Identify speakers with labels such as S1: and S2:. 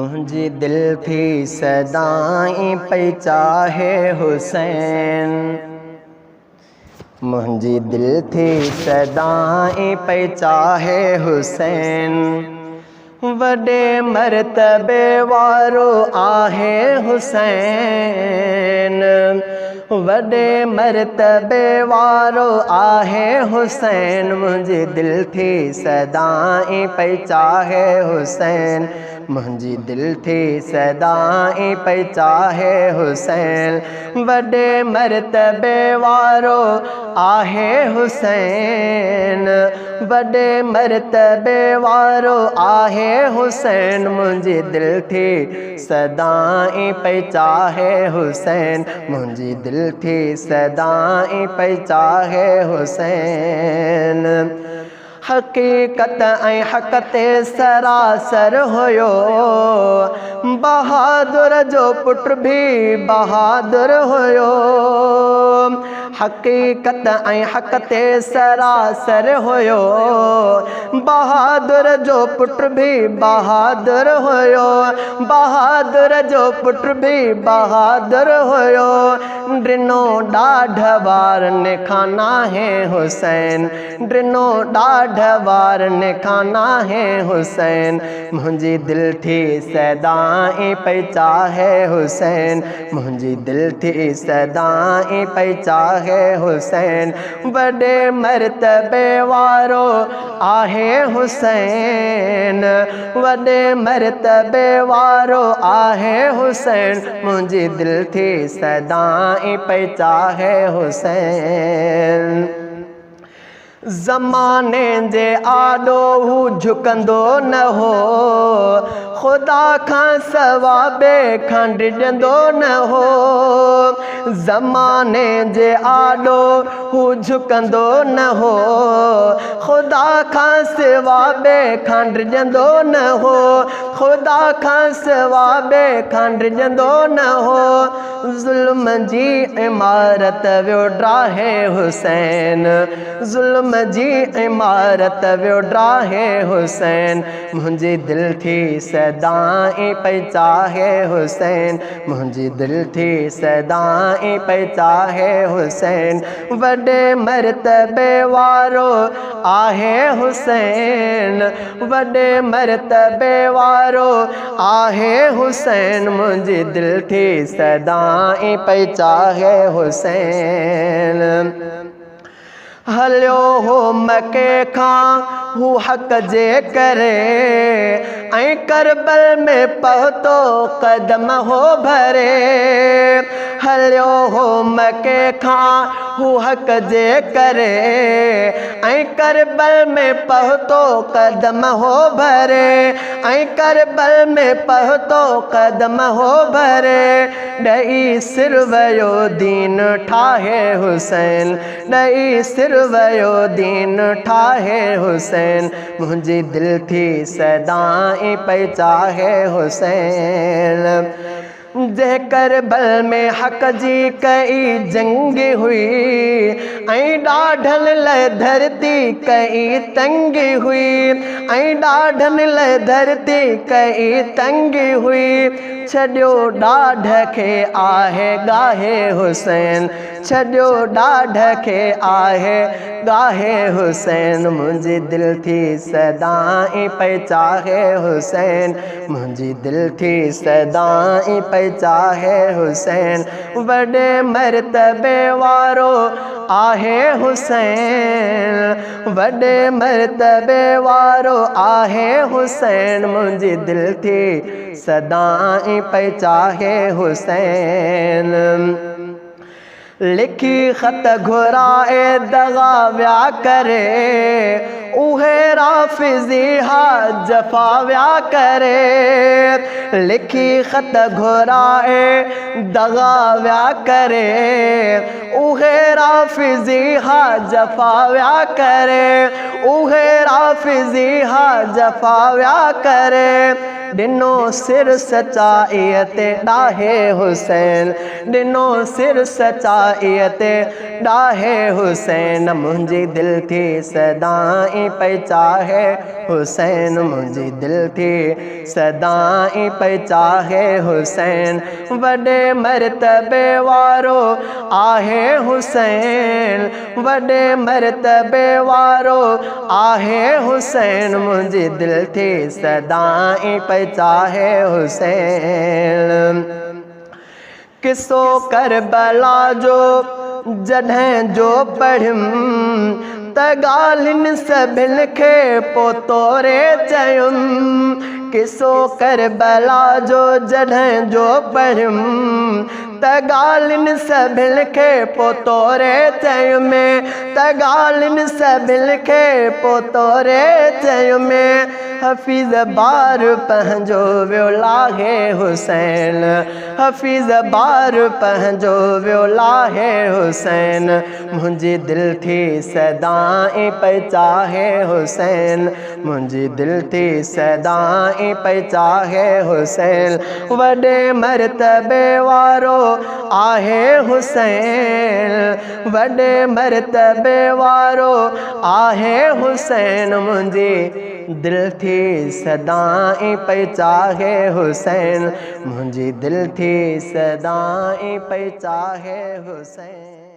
S1: मुंहिंजी दिल थी सदाई पई चाहे हुसैन। मुंहिंजी दिल थी सदाई पई चाहे हुसैन। वॾे मर्तबे वारो आहे हुसैन। वॾे मर्तबे वारो आहे हुसैन। मुंहिंजी दिल थी सदाई पई चाहे हुसैन। मुंहिंजी दिल थी सदाई पई चाहे हुसैन। वॾे मर्तबे वारो आहे हुसैन। वॾे मर्तबे वारो आहे हुसैन। मुंहिंजी दिल थी सदाई पई चाहे हुसैन। मुंहिंजी दिल थी सदाई पई चाहे हुसैन। हक़ीक़त ऐं हक़ ते सरासर हुयो। बहादुर जो पुट भी बहादुर हुयो। हक़ीक़त ऐं हक़ ते सरासर हुयो। बहादुर जो पुट भी बहादुर हुयो। बहादुर जो पुट भी बहादुर हुयो। ड्रिनो ॾाढ वार निखाना है हुसैन। ड्रिनो ॾाढ वार निखाना है हुसैन। मुंहिंजी दिल थी सदाई पई चाहे हुसैन। मुंहिंजी दिल थी सदाई पई चाहे हुसैन। वॾे मर्तबे वारो आहे हुसैन। वॾे मर्तबे वारो आहे हुसैन। मुंहिंजी दिल थी सदाई पई चाहे हुसैन। ज़माने जे आॾो हू झुकंदो न हो। ख़ुदा खां सवा ॿिए खां डिॼंदो न हो। ज़माने जे आॾो हू झुकंदो न हो। ख़ुदा खां सवा ॿिए खां डिॼंदो न हो। ख़ुदा खां सवा ॿिए खां डिॼंदो न हो। ज़ुल्म जी इमारत वियो ड्राहे हुसैन। ज़ुल्म जी इमारत वियो ड्राहे हुसैन। मुंहिंजी दिल थी सदाई पई चाहे हुसैन। मुंहिंजी दिल थी सदाई पई चाहे हुसैन। वॾे मर्तबे वारो आहे हुसैन। वॾे मर्तबे वारो आहे हुसैन। मुंहिंजी दिल थी सदाई पई चाहे हुसैन। हलियो हो मके खां हू हक़ जे करे। ऐं करबल में पहुतो कदम हो भरे। हलियो हो मके खां हू हक़ जे करे। ऐं करबल में पहुतो कदम हो भरे। ऐं करबल में पहुतो कदम हो भरे। ॾही सिर वियो दीन ठाहे हुसैन। ॾही सिर वियो दीन ठाहे हुसैन। मुंहिंजी दिल थी सदाई पई चाहे हुसैन। जंहिं करबल में हक़ जी कई जंग हुई। ऐं ॾाढनि लाइ धरती कई तंग हुई। ऐं ॾाढनि लाइ धरती कई तंग हुई। छॾियो ॾाढ खे आहे ॻाहे हुसैन। छॾियो ॾाढ खे आहे ॻाहे हुसैन। मुंहिंजी दिल थी सदाई पई चाहे हुसैन। मुंहिंजी दिल थी सदाई पई चाहे हुसैन। वॾे मर्तबे वारो आहे हुसैन। वॾे मर्तबे वारो आहे हुसैन। मुंहिंजी दिल थी सदाई पई चाहे हुसैन। लिखी ख़त घुराए दगा विया करे। उहे राफ़िज़ी हा जफ़ा विया करे। लिखी ख़त घुराए दगा विया करे। उहे राफ़िज़ी हा जफ़ा विया करे। उहे राफ़िज़ी हा जफ़ा विया करे। ॾिनो सिर सचाईअ ते ॾाहे हुसैन, ॾिनो सिर सचाईअ ते ॾाहे हुसैन, मुंहिंजी दिलि थी सदाईं पई चाहे हुसैन, मुंहिंजी दिलि थी सदाईं पई चाहे हुसैन, वॾे मर्तबे वारो आहे हुसैन, वॾे मर्तबे वारो आहे हुसैन, मुंहिंजी दिलि थी सदाईं पई चाहे हुसैन। किसो करबला जो जॾहिं जो पढ़ियुमि त ॻाल्हियुनि सभिनि खे पोइ तोरे चयुमि, किसो करबला जो जॾहिं जो पढ़ियुमि त ॻाल्हियुनि सभिनि खे पोइ तोरे चयुमि, त ॻाल्हियुनि सभिनि खे पोइ तोरे चयुमि, हफ़ीज़ बार पंहिंजो वियो लाहे हुसैन, हफ़ीज़ बार पंहिंजो वियो लाहे हुसैन, मुंहिंजी दिलि थी सदाईं पई चाहे हुसैन, मुंहिंजी दिलि थी सदाईं पई चाहे हुसैन, वॾे मर्तबे वारो आहे हुसैन, वॾे मर्तबे वारो आहे हुसैन, मुंहिंजी दिलि थी सदाईं पई चाहे हुसैन, मुंहिंजी दिलि थी सदाईं पई चाहे हुसैन।